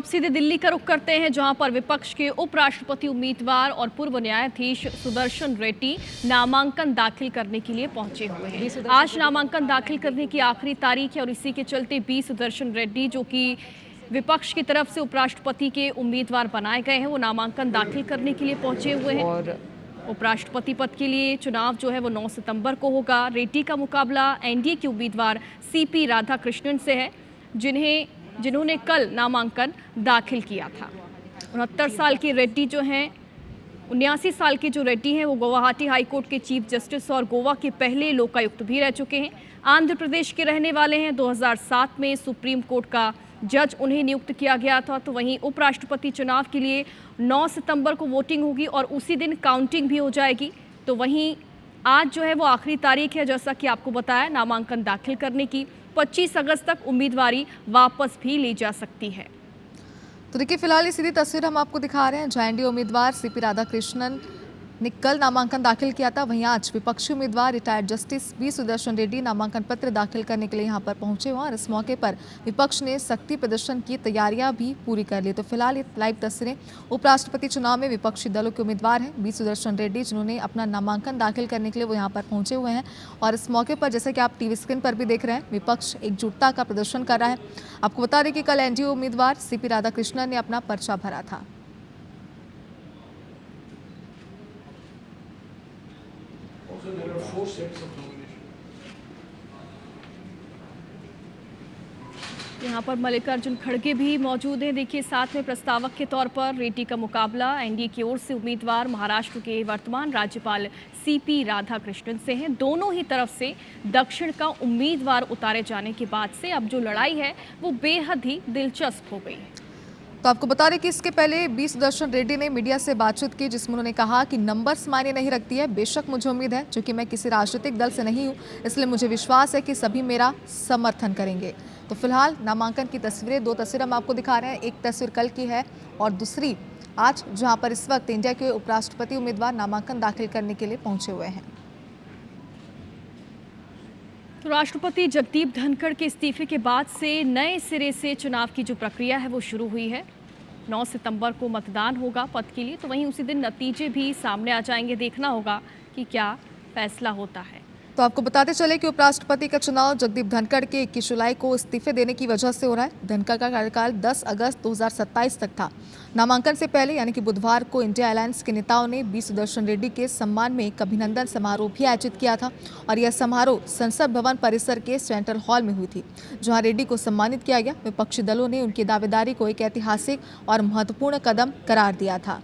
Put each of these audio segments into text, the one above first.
सीधे दिल्ली का रुख करते हैं, जहां पर विपक्ष के उपराष्ट्रपति उम्मीदवार और पूर्व न्यायाधीश सुदर्शन रेड्डी नामांकन दाखिल करने के लिए पहुंचे हुए हैं। आज नामांकन दाखिल करने की आखिरी तारीख है और इसी के चलते बी सुदर्शन रेड्डी, जो कि विपक्ष की तरफ से उपराष्ट्रपति के उम्मीदवार बनाए गए हैं, वो नामांकन दाखिल करने के लिए पहुंचे हुए हैं। और उपराष्ट्रपति पद के लिए चुनाव जो है वो 9 सितंबर को होगा। रेड्डी का मुकाबला एनडीए के उम्मीदवार सीपी राधाकृष्णन से है, जिन्होंने कल नामांकन दाखिल किया था। 69 साल के रेड्डी जो हैं 79 साल के जो रेड्डी हैं वो गुवाहाटी हाईकोर्ट के चीफ जस्टिस और गोवा के पहले लोकायुक्त भी रह चुके हैं। आंध्र प्रदेश के रहने वाले हैं। 2007 में सुप्रीम कोर्ट का जज उन्हें नियुक्त किया गया था। तो वहीं उपराष्ट्रपति चुनाव के लिए 9 सितंबर को वोटिंग होगी और उसी दिन काउंटिंग भी हो जाएगी। तो वहीं आज जो है वो आखिरी तारीख है, जैसा कि आपको बताया, नामांकन दाखिल करने की। 25 अगस्त तक उम्मीदवारी वापस भी ली जा सकती है। तो देखिए, फिलहाल ये सीधी तस्वीर हम आपको दिखा रहे हैं जहां एनडीए उम्मीदवार सीपी राधाकृष्णन ने कल नामांकन दाखिल किया था। वहीं आज विपक्षी उम्मीदवार retired justice B Sudarshan Reddy नामांकन पत्र दाखिल करने के लिए यहां पर पहुंचे हुए और इस मौके पर विपक्ष ने शक्ति प्रदर्शन की तैयारियां भी पूरी कर ली। तो फिलहाल ये लाइव तस्वीरें उपराष्ट्रपति चुनाव में विपक्षी दलों के उम्मीदवार हैं बी सुदर्शन रेड्डी, जिन्होंने अपना नामांकन दाखिल करने के लिए वो यहाँ पर पहुंचे हुए हैं। और इस मौके पर जैसे कि आप टीवी स्क्रीन पर भी देख रहे हैं, विपक्ष एकजुटता का प्रदर्शन कर रहा है। आपको बता दें कि कल एनडीए उम्मीदवार सीपी राधाकृष्णन ने अपना पर्चा भरा था। There are 4 sets of nomination. यहाँ पर मल्लिकार्जुन खड़गे भी मौजूद हैं। देखिए, साथ में प्रस्तावक के तौर पर रेड्डी का मुकाबला एनडीए की ओर से उम्मीदवार महाराष्ट्र के वर्तमान राज्यपाल सीपी राधाकृष्णन से है। दोनों ही तरफ से दक्षिण का उम्मीदवार उतारे जाने के बाद से अब जो लड़ाई है वो बेहद ही दिलचस्प हो गई है। तो आपको बता दें कि इसके पहले बी सुदर्शन रेड्डी ने मीडिया से बातचीत की, जिसमें उन्होंने कहा कि नंबर्स मायने नहीं रखती है। बेशक मुझे उम्मीद है, क्योंकि मैं किसी राजनीतिक दल से नहीं हूं, इसलिए मुझे विश्वास है कि सभी मेरा समर्थन करेंगे। तो फिलहाल नामांकन की तस्वीरें, 2 तस्वीरें हम आपको दिखा रहे हैं। एक तस्वीर कल की है और दूसरी आज, जहां पर इस वक्त इंडिया के उपराष्ट्रपति उम्मीदवार नामांकन दाखिल करने के लिए पहुंचे हुए हैं। तो राष्ट्रपति जगदीप धनखड़ के इस्तीफे के बाद से नए सिरे से चुनाव की जो प्रक्रिया है वो शुरू हुई है। 9 सितंबर को मतदान होगा पद के लिए, तो वहीं उसी दिन नतीजे भी सामने आ जाएंगे। देखना होगा कि क्या फैसला होता है। तो आपको बताते चले कि उपराष्ट्रपति का चुनाव जगदीप धनखड़ के 21 जुलाई को इस्तीफे देने की वजह से हो रहा है। धनखड़ का कार्यकाल 10 अगस्त 2027 तक था। नामांकन से पहले यानी कि बुधवार को इंडिया अलायंस के नेताओं ने बी सुदर्शन रेड्डी के सम्मान में एक अभिनंदन समारोह भी आयोजित किया था और यह समारोह संसद भवन परिसर के सेंट्रल हॉल में हुई थी, जहां रेड्डी को सम्मानित किया गया। विपक्षी दलों ने उनकी दावेदारी को एक ऐतिहासिक और महत्वपूर्ण कदम करार दिया था।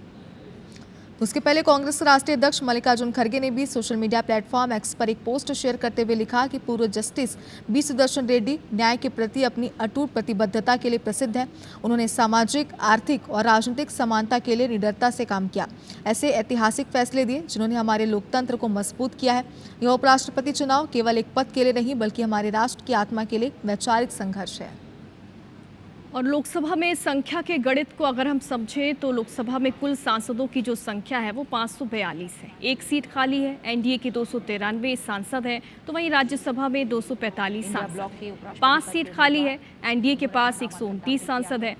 उसके पहले कांग्रेस के राष्ट्रीय अध्यक्ष मल्लिकार्जुन खड़गे ने भी सोशल मीडिया प्लेटफॉर्म एक्स पर एक पोस्ट शेयर करते हुए लिखा कि पूर्व जस्टिस बी सुदर्शन रेड्डी न्याय के प्रति अपनी अटूट प्रतिबद्धता के लिए प्रसिद्ध है। उन्होंने सामाजिक, आर्थिक और राजनीतिक समानता के लिए निडरता से काम किया, ऐसे ऐतिहासिक फैसले दिए जिन्होंने हमारे लोकतंत्र को मजबूत किया है। यह उपराष्ट्रपति चुनाव केवल एक पद के लिए नहीं, बल्कि हमारे राष्ट्र की आत्मा के लिए वैचारिक संघर्ष है। और लोकसभा में संख्या के गणित को अगर हम समझें तो लोकसभा में कुल सांसदों की जो संख्या है वो 542 है। एक सीट खाली है। एनडीए के 293 सांसद हैं, तो वहीं राज्यसभा में 245 सांसद। 5 सीट खाली है। एनडीए के पास 129 सांसद हैं।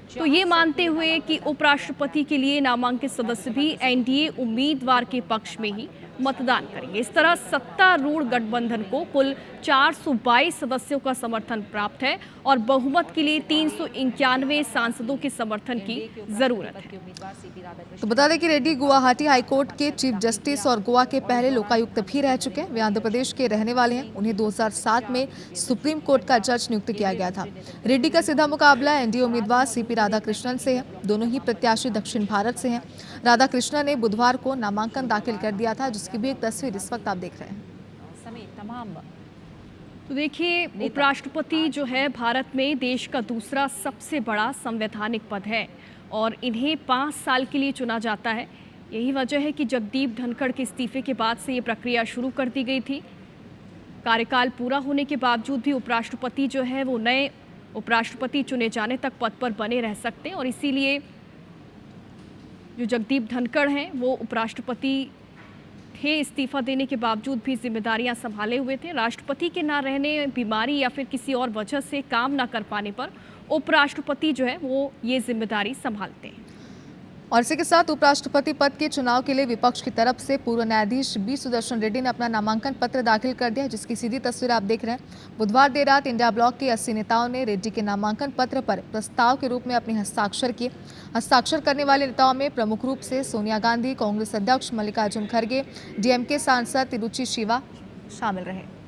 तो ये मानते हुए कि उपराष्ट्रपति के लिए नामांकित सदस्य भी एनडीए उम्मीदवार के पक्ष में ही मतदान करेंगे। इस तरह सत्तारूढ़ गठबंधन को कुल 422 सदस्यों का समर्थन प्राप्त है और बहुमत के लिए 391 सांसदों के समर्थन की जरूरत है। तो बता दें कि रेड्डी गुवाहाटी हाईकोर्ट के चीफ जस्टिस और गोवा के पहले लोकायुक्त भी रह चुके हैं। वे आंध्र प्रदेश के रहने वाले हैं। उन्हें 2007 में सुप्रीम कोर्ट का जज नियुक्त किया गया था। रेड्डी का सीधा मुकाबला एनडीए उम्मीदवार सीपी राधाकृष्णन से है। दोनों ही प्रत्याशी दक्षिण भारत से हैं। राधाकृष्णन ने बुधवार को नामांकन दाखिल कर दिया था, जिसकी भी एक तस्वीर इस वक्त आप देख रहे हैं। तो देखिए, उपराष्ट्रपति जो है भारत में देश का दूसरा सबसे बड़ा संवैधानिक पद है और इन्हें 5 साल के लिए चुना जाता है। यही वजह है कि जगदीप धनखड़ के इस्तीफे के बाद से ये प्रक्रिया शुरू कर दी गई थी। कार्यकाल पूरा होने के बावजूद भी उपराष्ट्रपति जो है वो नए उपराष्ट्रपति चुने जाने तक पद पर बने रह सकते हैं और इसीलिए जो जगदीप धनखड़ हैं वो उपराष्ट्रपति थे, इस्तीफा देने के बावजूद भी जिम्मेदारियां संभाले हुए थे। राष्ट्रपति के ना रहने, बीमारी या फिर किसी और वजह से काम ना कर पाने पर उपराष्ट्रपति जो है वो ये जिम्मेदारी संभालते हैं। और इसी के साथ उपराष्ट्रपति पद के चुनाव के लिए विपक्ष की तरफ से पूर्व न्यायाधीश बी सुदर्शन रेड्डी ने अपना नामांकन पत्र दाखिल कर दिया, जिसकी सीधी तस्वीर आप देख रहे हैं। बुधवार देर रात इंडिया ब्लॉक के 80 नेताओं ने रेड्डी के नामांकन पत्र पर प्रस्ताव के रूप में अपने हस्ताक्षर किए। हस्ताक्षर करने वाले नेताओं में प्रमुख रूप से सोनिया गांधी, कांग्रेस अध्यक्ष मल्लिकार्जुन खड़गे, डीएमके सांसद तिरुचि शिवा शामिल रहे।